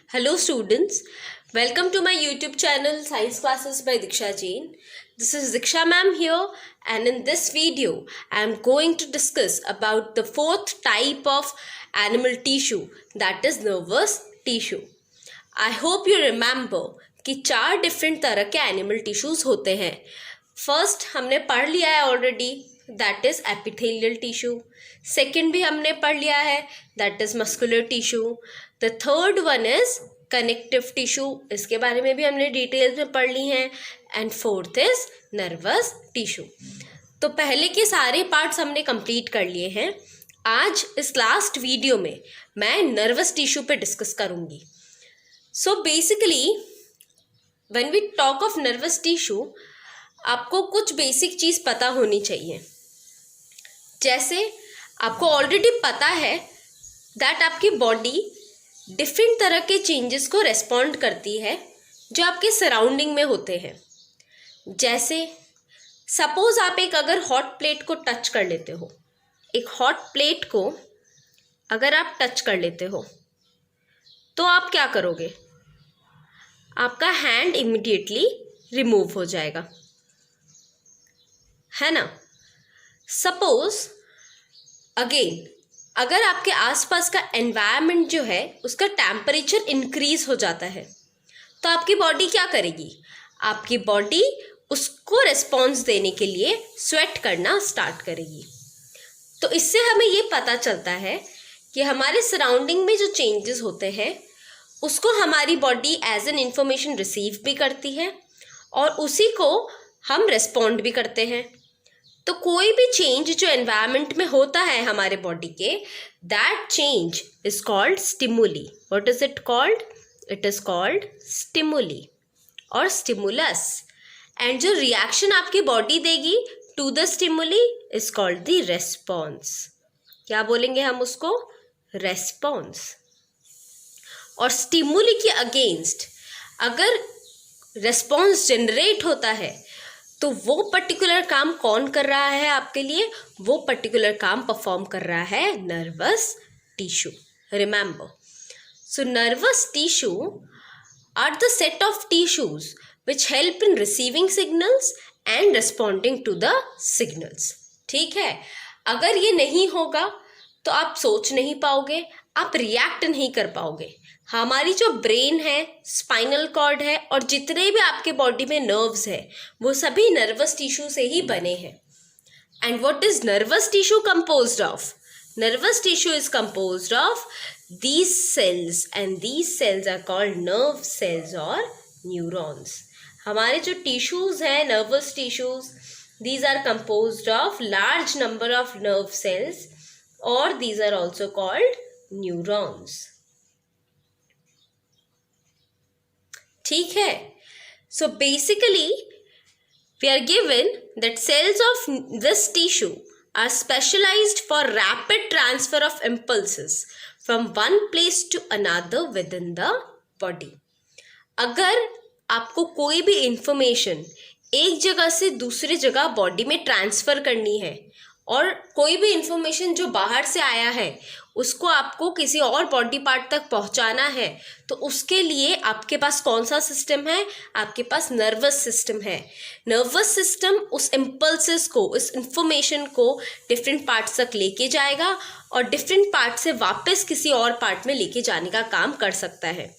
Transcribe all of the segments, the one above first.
Hello students, welcome to my YouTube channel Science Classes by Diksha Jain. This is Diksha ma'am here, and in this video I am going to discuss about the fourth type of animal tissue, that is nervous tissue. I hope you remember कि 4 different तरह के animal tissues होते हैं. First हमने पढ़ लिया है already, that is epithelial tissue. Second भी हमने पढ़ लिया है, that is muscular tissue. The third one is connective tissue, इसके बारे में भी हमने डिटेल्स में पढ़ ली हैं. And fourth is nervous tissue. तो पहले के सारे पार्ट्स हमने कंप्लीट कर लिए हैं. आज इस लास्ट वीडियो में मैं नर्वस टिश्यू पे डिस्कस करूंगी. So basically when we talk of nervous tissue, आपको कुछ बेसिक चीज़ पता होनी चाहिए. जैसे आपको ऑलरेडी पता है दैट आपकी बॉडी डिफरेंट तरह के चेंजेस को रेस्पॉन्ड करती है जो आपके सराउंडिंग में होते हैं. जैसे सपोज आप एक अगर हॉट प्लेट को टच कर लेते हो, एक हॉट प्लेट को अगर आप टच कर लेते हो तो आप क्या करोगे? आपका हैंड इमीडिएटली रिमूव हो जाएगा, है ना. सपोज अगेन अगर आपके आसपास का एनवायरनमेंट जो है उसका टेम्परेचर इंक्रीज हो जाता है तो आपकी बॉडी क्या करेगी? आपकी बॉडी उसको रिस्पॉन्स देने के लिए स्वेट करना स्टार्ट करेगी. तो इससे हमें ये पता चलता है कि हमारे सराउंडिंग में जो चेंजेस होते हैं उसको हमारी body as an information receive भी करती है और उसी को हम रिस्पॉन्ड भी करते हैं. तो कोई भी चेंज जो एनवायरनमेंट में होता है हमारे बॉडी के, that change is called stimuli. What is it called? It is called stimuli और स्टिमुलस. एंड जो रिएक्शन आपकी बॉडी देगी to the stimuli is called the response. क्या बोलेंगे हम उसको? रेस्पॉन्स. और स्टिमुली के अगेंस्ट अगर रेस्पॉन्स जनरेट होता है तो वो पर्टिकुलर काम कौन कर रहा है आपके लिए? वो पर्टिकुलर काम परफॉर्म कर रहा है nervous tissue. Remember, so nervous tissue are the set of tissues which help in receiving signals and responding to the signals. ठीक है, अगर ये नहीं होगा तो आप सोच नहीं पाओगे, आप रिएक्ट नहीं कर पाओगे. हमारी जो ब्रेन है, स्पाइनल कॉर्ड है और जितने भी आपके बॉडी में नर्व्स है वो सभी नर्वस टिश्यू से ही बने हैं. And what is nervous tissue composed of? Nervous tissue is composed of these cells and these cells are called nerve cells or neurons. हमारे जो टिश्यूज हैं, nervous tissues, these are composed of large number of nerve cells or these are also called neurons. ठीक है. So basically we are given that cells of this tissue are specialized for rapid transfer of impulses from one place to another within the body. अगर आपको कोई भी information एक जगह से दूसरी जगह बॉडी में ट्रांसफ़र करनी है और कोई भी इंफॉर्मेशन जो बाहर से आया है उसको आपको किसी और बॉडी पार्ट तक पहुंचाना है, तो उसके लिए आपके पास कौन सा सिस्टम है? आपके पास नर्वस सिस्टम है. नर्वस सिस्टम उस इम्पल्सेस को, उस इंफॉर्मेशन को डिफरेंट पार्ट्स तक लेके जाएगा और डिफरेंट पार्ट से वापस किसी और पार्ट में लेके जाने का काम कर सकता है.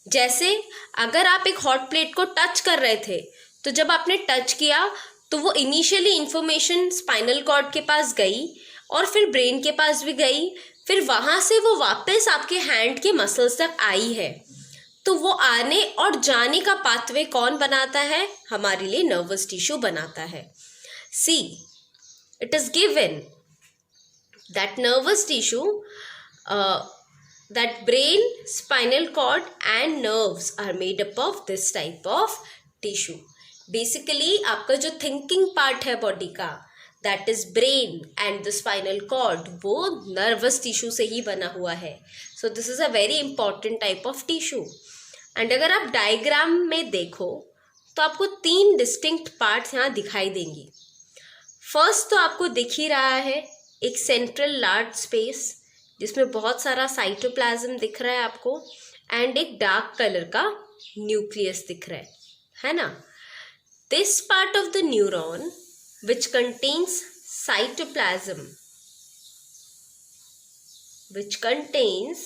जैसे अगर आप एक हॉट प्लेट को टच कर रहे थे तो जब आपने टच किया तो वो इनिशियली इंफॉर्मेशन स्पाइनल कॉर्ड के पास गई और फिर ब्रेन के पास भी गई, फिर वहाँ से वो वापस आपके हैंड के मसल्स तक आई है. तो वो आने और जाने का पाथवे कौन बनाता है? हमारे लिए नर्वस टिश्यू बनाता है. See, it is given that nervous tissue, that brain, spinal cord and nerves are made up of this type of tissue. Basically आपका जो thinking part है बॉडी का, that is brain and the spinal cord, वो nervous tissue से ही बना हुआ है. So this is a very important type of tissue. And अगर आप डायग्राम में देखो तो आपको 3 डिस्टिंक्ट पार्ट्स यहाँ दिखाई देंगी. फर्स्ट तो आपको दिख ही रहा है एक सेंट्रल लार्ज स्पेस जिसमें बहुत सारा साइटोप्लाज्म दिख रहा है आपको, एंड एक डार्क कलर का न्यूक्लियस दिख रहा है ना। This part of the neuron which contains cytoplasm, which contains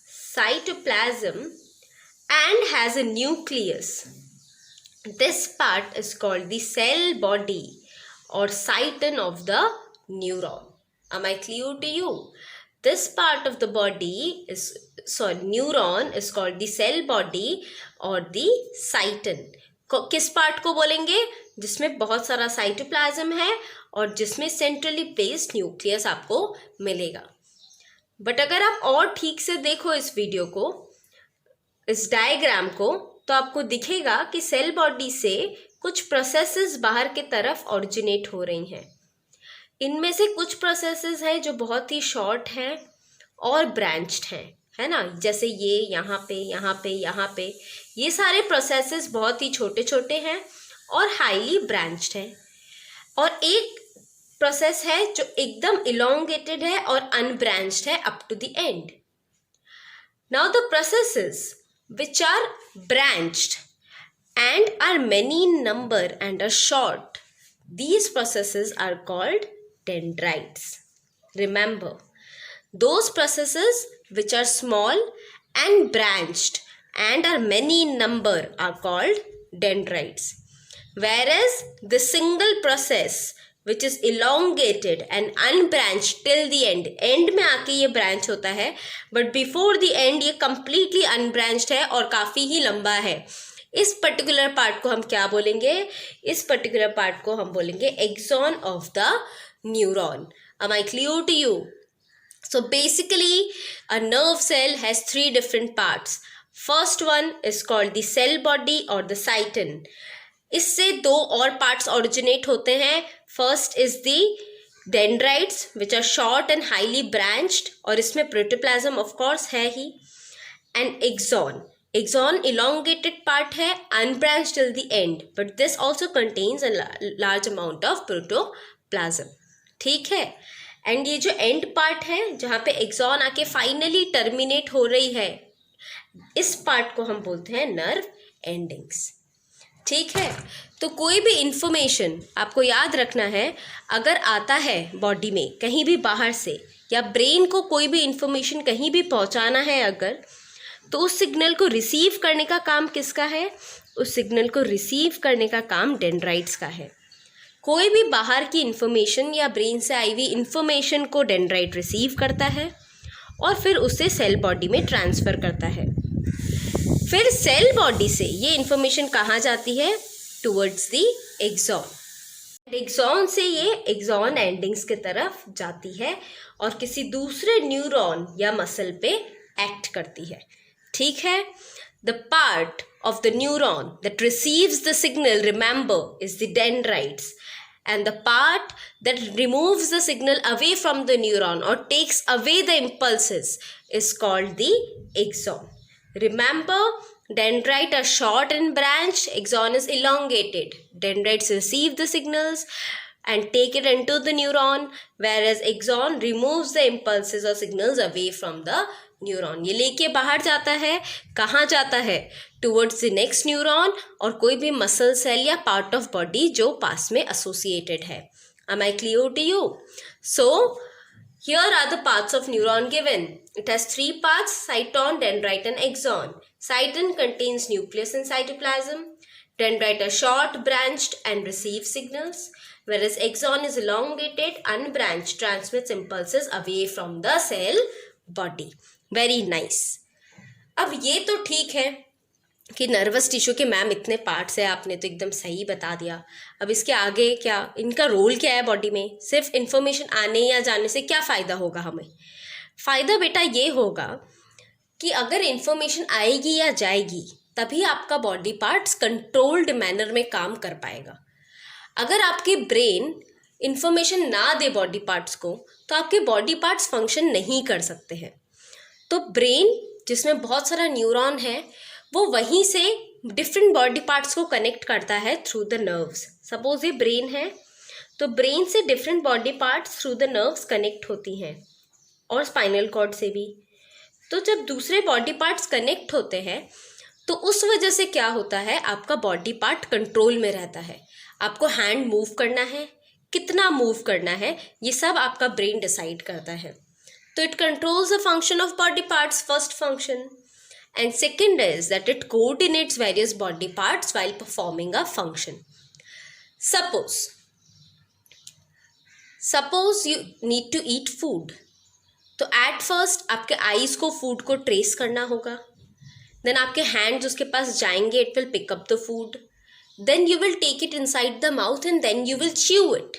cytoplasm and has a nucleus. This part is called the cell body or cyton of the neuron. Am I clear to you? This part of the body is, neuron is called the cell body or the cyton. किस part को बोलेंगे? जिसमें बहुत सारा cytoplasm है और जिसमें centrally placed nucleus आपको मिलेगा। बट अगर आप और ठीक से देखो इस वीडियो को, इस डायग्राम को, तो आपको दिखेगा कि सेल बॉडी से कुछ प्रोसेसेस बाहर की तरफ ऑरिजिनेट हो रही हैं। इनमें से कुछ प्रोसेसेस हैं जो बहुत ही शॉर्ट हैं और ब्रांच्ड हैं, है ना। जैसे ये यहाँ पे, यहाँ पे, यहाँ पे, ये सारे प्रोसेसेस बहुत ही छोटे छोटे हैं और हाईली ब्रांच्ड हैं। और एक प्रोसेस है जो एकदम इलोंगेटेड है और अनब्रांच्ड है up to the end. Now the processes which are branched and are many in number and are short, these processes are called dendrites. Remember, those processes which are small and branched and are many in number are called dendrites, whereas the single process which is elongated and unbranched till the end में आके ये branch होता है, but before the end ये completely unbranched है और काफ़ी ही लंबा है। इस पर्टिकुलर पार्ट को हम क्या बोलेंगे? इस पर्टिकुलर पार्ट को हम बोलेंगे axon of the neuron. Am I clear to you? So basically a nerve cell has 3 different parts. First one is called the cell body or the cyton. इससे 2 और पार्ट्स ऑरिजिनेट होते हैं। First is the dendrites which are short and highly branched, और इसमें protoplasm of course है ही, and axon. Axon elongated part है, unbranched till the end, but this also contains a large amount of protoplasm. ठीक है। And ये जो and part है जहाँ पे एक्सॉन आके फाइनली टर्मिनेट हो रही है, इस पार्ट को हम बोलते हैं नर्व एंडिंग्स। ठीक है। तो कोई भी इंफॉर्मेशन आपको याद रखना है, अगर आता है बॉडी में कहीं भी बाहर से, या ब्रेन को कोई भी इंफॉर्मेशन कहीं भी पहुंचाना है अगर, तो उस सिग्नल को रिसीव करने का काम किसका है? उस सिग्नल को रिसीव करने का काम डेंड्राइट्स का है। कोई भी बाहर की इंफॉर्मेशन या ब्रेन से आई हुई इंफॉर्मेशन को डेंड्राइट रिसीव करता है और फिर उसे सेल बॉडी में ट्रांसफ़र करता है। फिर सेल बॉडी से ये इंफॉर्मेशन कहाँ जाती है? Towards the axon. एक्सॉन से ये एक्सॉन एंडिंग्स की तरफ जाती है और किसी दूसरे न्यूरॉन या मसल पे एक्ट करती है। ठीक है। The part of the neuron that receives the signal, remember, is the dendrites, and the part that removes the signal away from the neuron or takes away the impulses is called the axon. Remember, dendrites are short and branched, axon is elongated. Dendrites receive the signals and take it into the neuron, whereas axon removes the impulses or signals away from the neuron. ये लेके बाहर जाता है, कहाँ जाता है? Towards the next neuron और कोई भी मसल सेल या पार्ट ऑफ बॉडी जो पास में एसोसिएटेड है। Am I clear to you? So here are the parts of neuron given. It has 3 parts: cyton, dendrite and axon. Cyton contains nucleus and cytoplasm. Dendrite are short, branched and receive signals, whereas axon is elongated, unbranched, transmits impulses away from the cell body. Very nice. अब ये तो ठीक है कि nervous tissue के ma'am इतने parts है, आपने तो एकदम सही बता दिया। अब इसके आगे क्या, इनका रोल क्या है बॉडी में? सिर्फ इन्फॉर्मेशन आने या जाने से क्या फ़ायदा होगा हमें? फ़ायदा बेटा ये होगा कि अगर इन्फॉर्मेशन आएगी या जाएगी तभी आपका बॉडी पार्ट्स कंट्रोल्ड मैनर में काम कर पाएगा। अगर आपके ब्रेन इन्फॉर्मेशन ना दे बॉडी पार्ट्स को तो आपके बॉडी पार्ट्स फंक्शन नहीं कर सकते हैं। तो ब्रेन जिसमें बहुत सारा न्यूरॉन है वो वहीं से डिफरेंट बॉडी पार्ट्स को कनेक्ट करता है थ्रू द नर्व्स। सपोज ये ब्रेन है तो ब्रेन से different body parts through the nerves connect होती हैं, और स्पाइनल कॉर्ड से भी। तो जब दूसरे बॉडी पार्ट्स कनेक्ट होते हैं तो उस वजह से क्या होता है, आपका बॉडी पार्ट कंट्रोल में रहता है। आपको हैंड मूव करना है, कितना मूव करना है, ये सब आपका ब्रेन डिसाइड करता है। तो it controls the function of body parts, first function. And second is that it coordinates various body parts while performing a function. Suppose you need to eat food, तो at first आपके eyes को food को trace करना होगा, then आपके hands उसके पास जाएंगे, it will pick up the food, then you will take it inside the mouth and then you will chew it.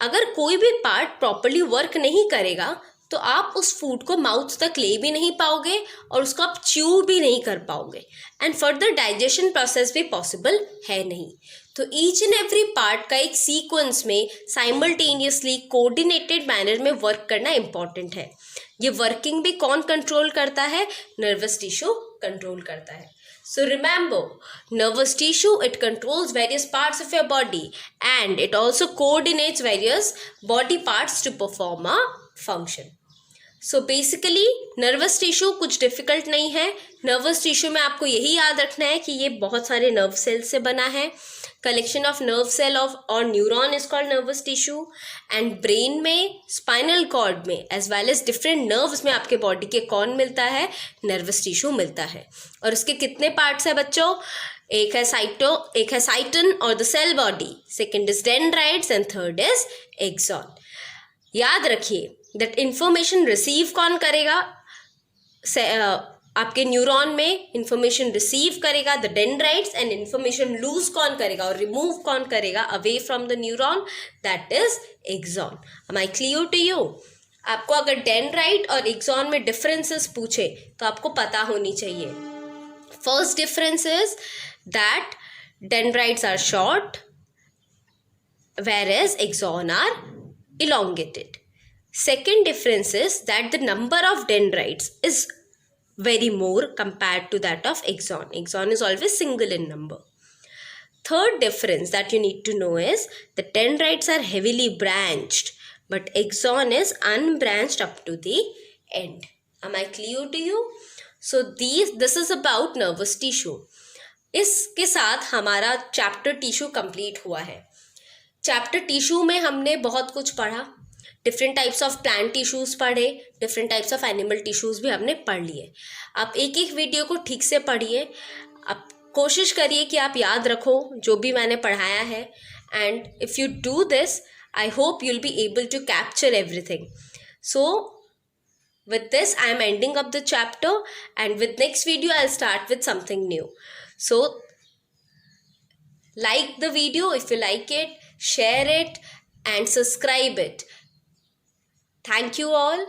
अगर कोई भी पार्ट प्रॉपरली वर्क नहीं करेगा तो आप उस फूड को माउथ तक ले भी नहीं पाओगे और उसको आप च्यू भी नहीं कर पाओगे, एंड फर्दर डाइजेशन प्रोसेस भी पॉसिबल है नहीं। तो ईच एंड एवरी पार्ट का एक सीक्वेंस में साइमल्टेनियसली कोऑर्डिनेटेड मैनर में वर्क करना इंपॉर्टेंट है। ये वर्किंग भी कौन कंट्रोल करता है, नर्वस टिश्यू कंट्रोल करता है। So remember, nervous tissue, it controls various parts of your body and it also coordinates various body parts to perform a function. So basically nervous tissue कुछ difficult नहीं है। nervous tissue में आपको यही याद रखना है कि ये बहुत सारे nerve cells से बना है। collection of nerve cell of और neuron is called nervous tissue, and brain में, spinal cord में as well as different nerves में आपके body के कौन मिलता है, nervous tissue मिलता है। और उसके कितने parts है बच्चों, एक है साइटन और the cell body, second is dendrites and third is axon। याद रखिए that information receive कौन करेगा, आपके न्यूरॉन में इंफॉर्मेशन रिसीव करेगा the dendrites, and information lose कौन करेगा और रिमूव कौन करेगा away from the neuron, that is axon. Am I clear to you? आपको अगर डेंड्राइट और एक्सॉन में डिफरेंसेस पूछे तो आपको पता होनी चाहिए। First difference is that dendrites are short whereas axon are elongated. Second difference is that the number of dendrites is very more compared to that of axon. Axon is always single in number. Third difference that you need to know is the dendrites are heavily branched, but axon is unbranched up to the end. Am I clear to you? So this is about nervous tissue. इसके साथ हमारा chapter tissue complete हुआ है। Chapter tissue में हमने बहुत कुछ पढ़ा, different types of plant tissues पढ़े, different types of animal tissues भी हमने पढ़ लिए। आप एक एक वीडियो को ठीक से पढ़िए, आप कोशिश करिए कि आप याद रखो जो भी मैंने पढ़ाया है, and if you do this I hope you will be able to capture everything. So with this I am ending up the chapter, and with next video I'll start with something new. So like the video if you like it, share it and subscribe it. Thank you all,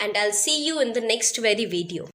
and I'll see you in the next very video.